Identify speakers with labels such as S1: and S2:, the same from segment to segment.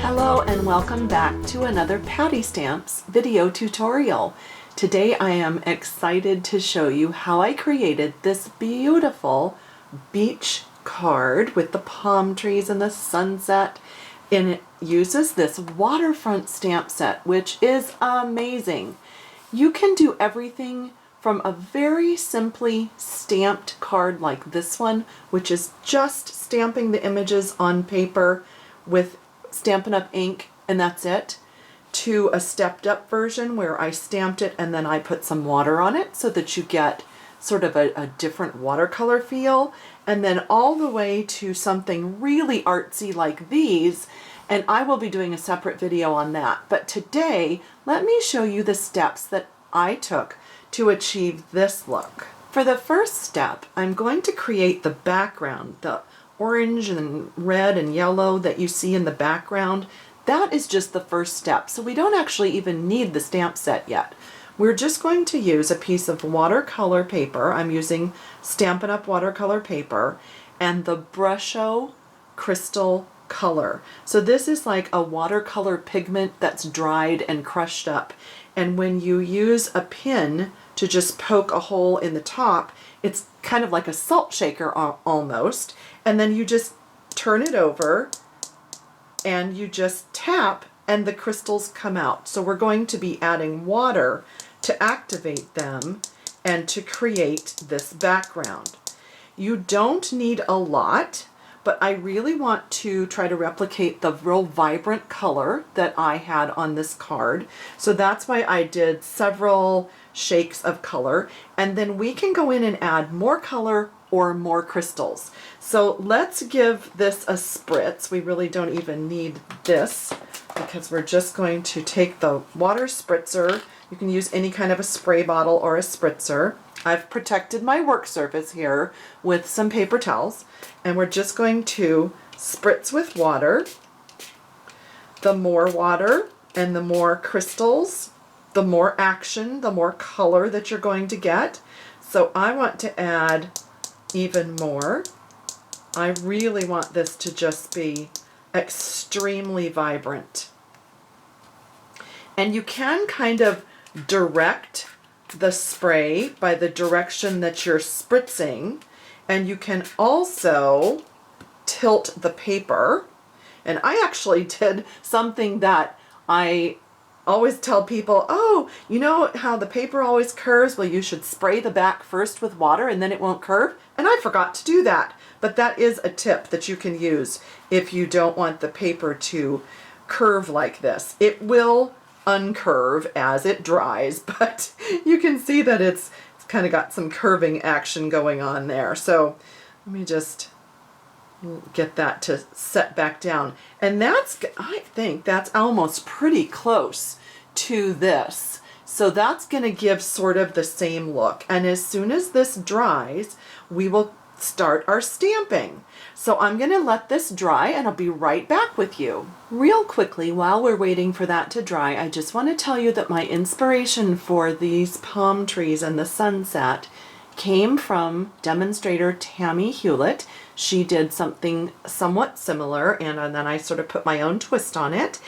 S1: Hello and welcome back to another Patty Stamps video tutorial. Today I am excited to show you how I created this beautiful beach card with the palm trees and the sunset, and it uses this waterfront stamp set, which is amazing. You can do everything from a very simply stamped card like this one, which is just stamping the images on paper with Stampin' Up! Ink, and that's it, to a stepped up version where I stamped it and then I put some water on it so that you get sort of a different watercolor feel, and then all the way to something really artsy like these, and I will be doing a separate video on that. But today, let me show you the steps that I took to achieve this look. For the first step, I'm going to create the background, the orange and red and yellow that you see in the background. That is just the first step, so we don't actually even need the stamp set yet. We're just going to use a piece of watercolor paper. I'm using Stampin' Up! Watercolor paper and the Brusho Crystal Colour. So this is like a watercolor pigment that's dried and crushed up, and when you use a pin to just poke a hole in the top, it's kind of like a salt shaker almost, and then you just turn it over and you just tap and the crystals come out. So we're going to be adding water to activate them and to create this background. You don't need a lot, but I really want to try to replicate the real vibrant color that I had on this card. So that's why I did several shakes of color, and then we can go in and add more color or more crystals. So let's give this a spritz. We really don't even need this because we're just going to take the water spritzer. You can use any kind of a spray bottle or a spritzer. I've protected my work surface here with some paper towels, and we're just going to spritz with water. The more water and the more crystals, the more action, the more color that you're going to get. So I want to add even more. I really want this to just be extremely vibrant. And you can kind of direct the spray by the direction that you're spritzing, and you can also tilt the paper. And I actually did something that I always tell people, oh, you know how the paper always curves? Well, you should spray the back first with water and then it won't curve. And I forgot to do that. But that is a tip that you can use if you don't want the paper to curve like this. It will uncurve as it dries, but you can see that it's kind of got some curving action going on there. So let me just get that to set back down, and that's, I think that's almost pretty close to this. So that's going to give sort of the same look, and as soon as this dries we will start our stamping. So I'm going to let this dry and I'll be right back with you. Real quickly, while we're waiting for that to dry, I just want to tell you that my inspiration for these palm trees and the sunset came from demonstrator Tammy Hewlett. She did something somewhat similar, and then I sort of put my own twist on it.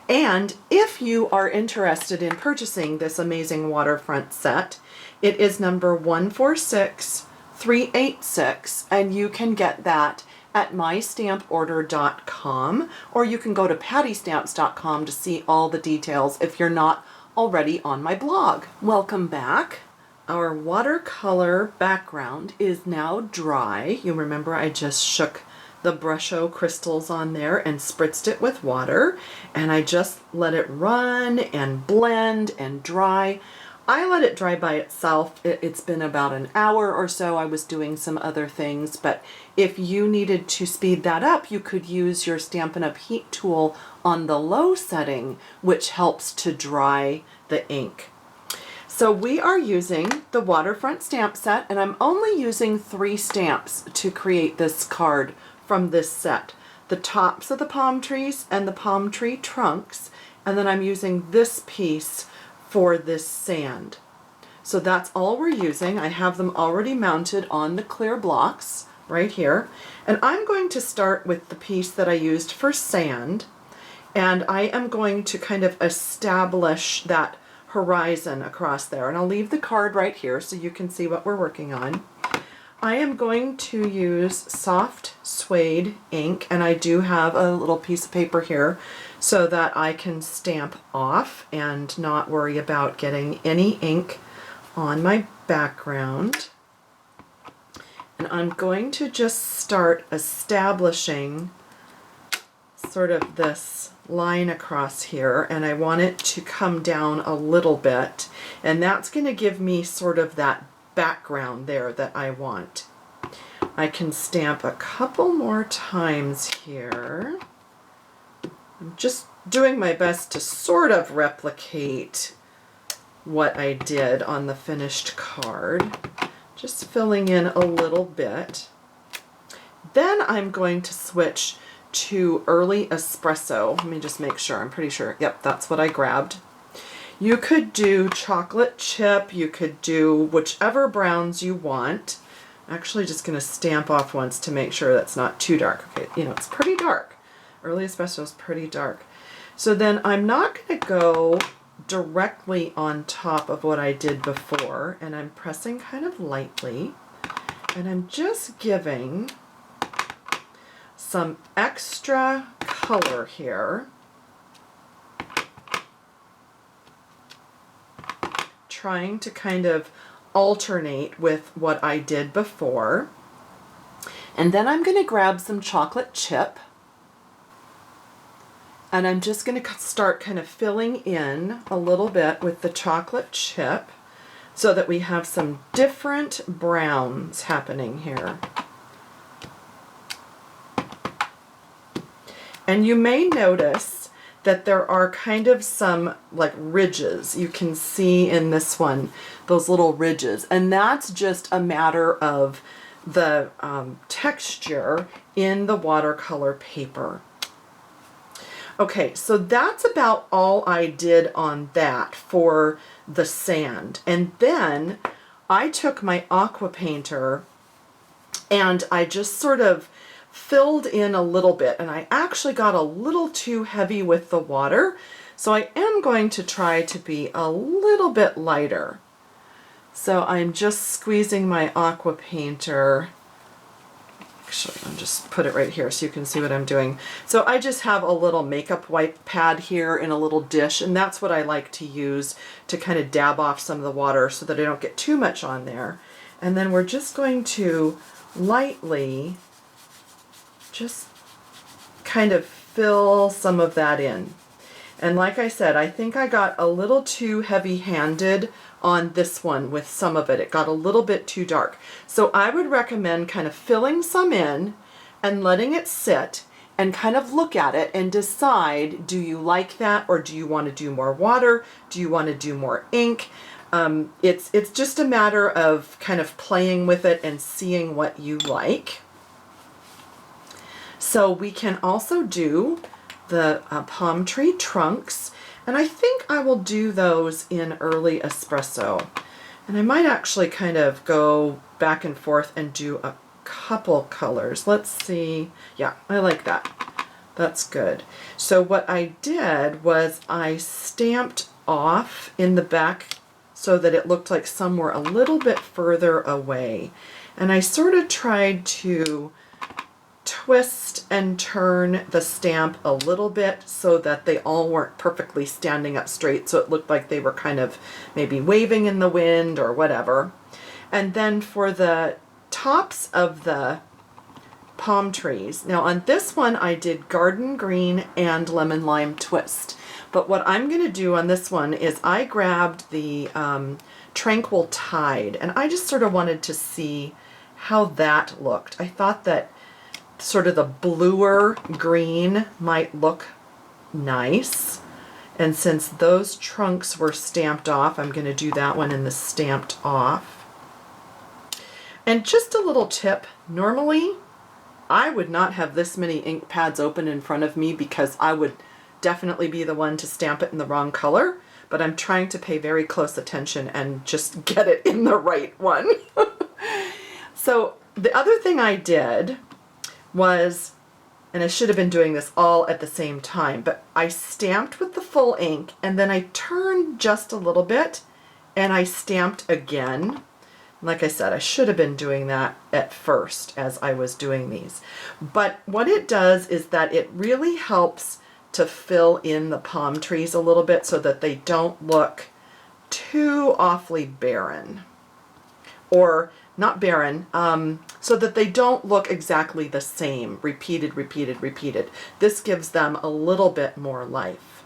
S1: And if you are interested in purchasing this amazing waterfront set, it is number 146386, and you can get that at mystamporder.com, or you can go to pattystamps.com to see all the details if you're not already on my blog. Welcome back. Our watercolor background is now dry. You remember I just shook the Brusho crystals on there and spritzed it with water, and I just let it run and blend and dry. I let it dry by itself. It's been about an hour or so. I was doing some other things, but if you needed to speed that up, you could use your Stampin' Up! Heat tool on the low setting, which helps to dry the ink. So we are using the waterfront stamp set, and I'm only using 3 stamps to create this card from this set. The tops of the palm trees and the palm tree trunks, and then I'm using this piece for this sand. So that's all we're using. I have them already mounted on the clear blocks right here. And I'm going to start with the piece that I used for sand, And I am going to kind of establish that horizon across there. And I'll leave the card right here so you can see what we're working on. I am going to use soft suede ink, and I do have a little piece of paper here so that I can stamp off and not worry about getting any ink on my background. And I'm going to just start establishing sort of this line across here, and I want it to come down a little bit, and that's going to give me sort of that background there that I want. I can stamp a couple more times here. I'm just doing my best to sort of replicate what I did on the finished card. Just filling in a little bit. Then I'm going to switch to Early Espresso. Let me just make sure. I'm pretty sure. Yep, that's what I grabbed. You could do chocolate chip. You could do whichever browns you want. I'm actually just going to stamp off once to make sure that's not too dark. Okay, you know, it's pretty dark. Early Espresso is pretty dark. So then I'm not going to go directly on top of what I did before, and I'm pressing kind of lightly, and I'm just giving some extra color here, trying to kind of alternate with what I did before. And then I'm going to grab some chocolate chip, and I'm just going to start kind of filling in a little bit with the chocolate chip so that we have some different browns happening here. And you may notice that there are kind of some like ridges. You can see in this one, those little ridges. And that's just a matter of the texture in the watercolor paper. Okay, so that's about all I did on that for the sand. And then I took my aqua painter and I just sort of filled in a little bit, and I actually got a little too heavy with the water, so I am going to try to be a little bit lighter. So I'm just squeezing my aqua painter. Actually, I'll just put it right here so you can see what I'm doing. So I just have a little makeup wipe pad here in a little dish, and that's what I like to use to kind of dab off some of the water so that I don't get too much on there. And then we're just going to lightly just kind of fill some of that in. And like I said, I think I got a little too heavy-handed on this one with some of it. It got a little bit too dark. So I would recommend kind of filling some in and letting it sit and kind of look at it and decide, do you like that, or do you want to do more water? Do you want to do more ink? It's just a matter of kind of playing with it and seeing what you like. So we can also do the palm tree trunks, and I think I will do those in Early Espresso. And I might actually kind of go back and forth and do a couple colors. Let's see. Yeah, I like that. That's good. So what I did was I stamped off in the back so that it looked like some were a little bit further away. And I sort of tried to twist and turn the stamp a little bit so that they all weren't perfectly standing up straight, so it looked like they were kind of maybe waving in the wind or whatever. And then for the tops of the palm trees, now on this one I did garden green and lemon lime twist, but what I'm going to do on this one is I grabbed the Tranquil Tide, and I just sort of wanted to see how that looked. I thought that sort of the bluer green might look nice, and since those trunks were stamped off, I'm going to do that one in the stamped off. And just a little tip, normally I would not have this many ink pads open in front of me because I would definitely be the one to stamp it in the wrong color, but I'm trying to pay very close attention and just get it in the right one. So the other thing I did was and I should have been doing this all at the same time, but I stamped with the full ink and then I turned just a little bit and I stamped again. Like I said, I should have been doing that at first as I was doing these. But what it does is that it really helps to fill in the palm trees a little bit so that they don't look too awfully barren. Or not barren, so that they don't look exactly the same, repeated, repeated, repeated. This gives them a little bit more life.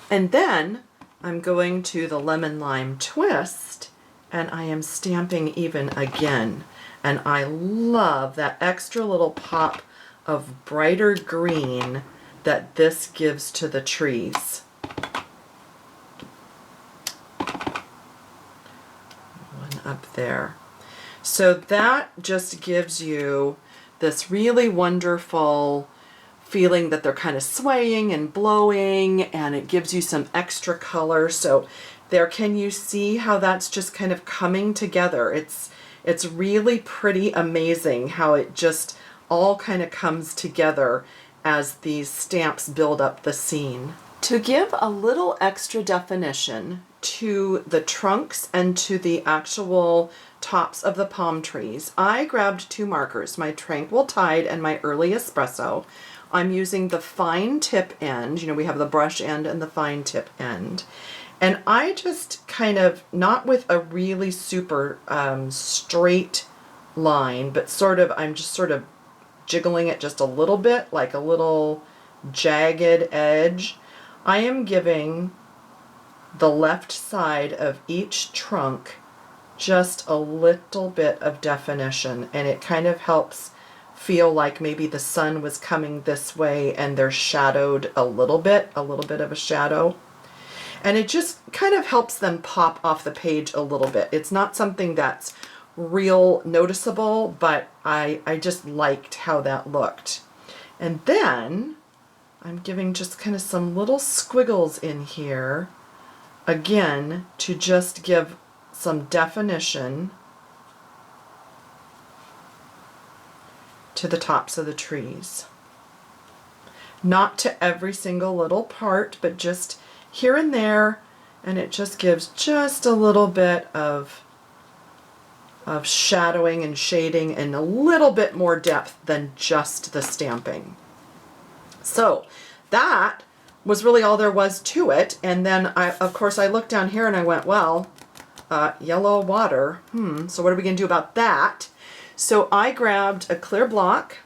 S1: And then I'm going to the lemon lime twist, and I am stamping even again. And I love that extra little pop of brighter green that this gives to the trees. One up there. So that just gives you this really wonderful feeling that they're kind of swaying and blowing, and it gives you some extra color. So there, can you see how that's just kind of coming together? It's really pretty amazing how it just all kind of comes together as these stamps build up the scene. To give a little extra definition to the trunks and to the actual tops of the palm trees, I grabbed two markers, my Tranquil Tide and my Early Espresso. I'm using the fine tip end, you know, we have the brush end and the fine tip end. And I just kind of, not with a really super straight line, but sort of, I'm just sort of jiggling it just a little bit, like a little jagged edge. I am giving the left side of each trunk just a little bit of definition, and it kind of helps feel like maybe the sun was coming this way and they're shadowed a little bit of a shadow. And it just kind of helps them pop off the page a little bit. It's not something that's real noticeable, but I just liked how that looked. And then I'm giving just kind of some little squiggles in here, again, to just give some definition to the tops of the trees. Not to every single little part, but just here and there, and it just gives just a little bit of shadowing and shading and a little bit more depth than just the stamping. So that was really all there was to it. And then of course I looked down here and I went, well, yellow water, so what are we gonna do about that? So I grabbed a clear block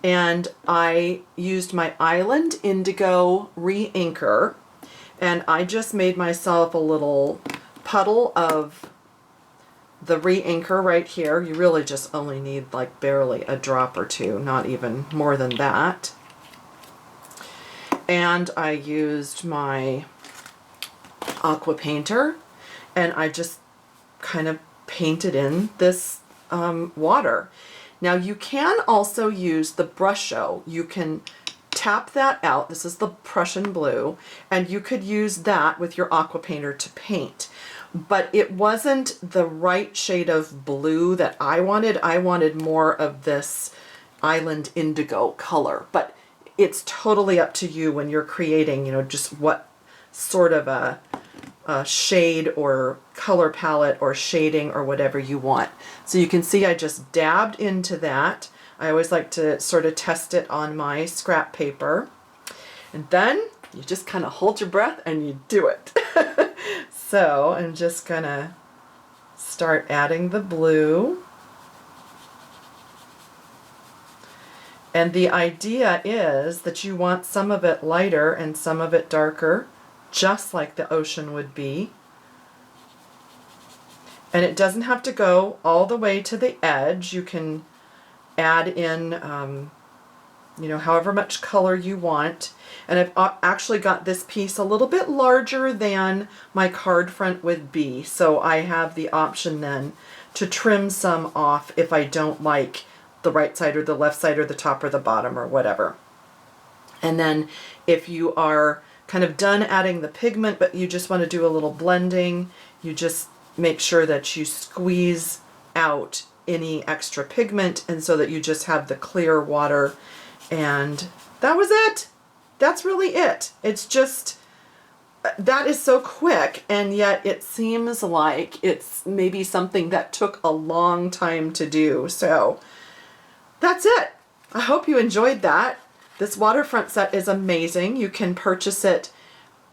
S1: and I used my Island Indigo re-inker, and I just made myself a little puddle of the re-inker right here. You really just only need like barely a drop or two, not even more than that. And I used my aqua painter and I just kind of painted in this water. Now you can also use the Brusho. You can tap that out. This is the Prussian blue, and you could use that with your aqua painter to paint. But it wasn't the right shade of blue that I wanted. I wanted more of this Island Indigo color. But it's totally up to you when you're creating, you know, just what sort of a shade or color palette or shading or whatever you want. So you can see I just dabbed into that. I always like to sort of test it on my scrap paper. And then you just kind of hold your breath and you do it. So I'm just gonna start adding the blue. And the idea is that you want some of it lighter and some of it darker, just like the ocean would be. And it doesn't have to go all the way to the edge. You can add in, you know, however much color you want. And I've actually got this piece a little bit larger than my card front would be. So I have the option then to trim some off if I don't like the right side or the left side or the top or the bottom or whatever. And then if you are kind of done adding the pigment but you just want to do a little blending, you just make sure that you squeeze out any extra pigment, and so that you just have the clear water. And that was it. That's really it. It's just, that is so quick, and yet it seems like it's maybe something that took a long time to do. So that's it. I hope you enjoyed that. This Waterfront set is amazing. You can purchase it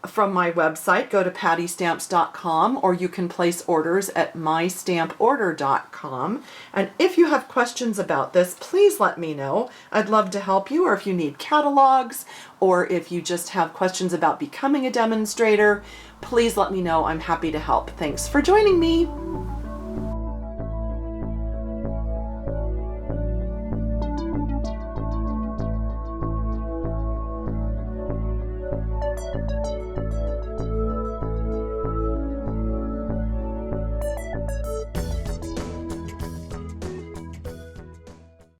S1: from my website. Go to pattystamps.com, or you can place orders at mystamporder.com. And if you have questions about this, please let me know. I'd love to help you, or if you need catalogs, or if you just have questions about becoming a demonstrator, please let me know. I'm happy to help. Thanks for joining me.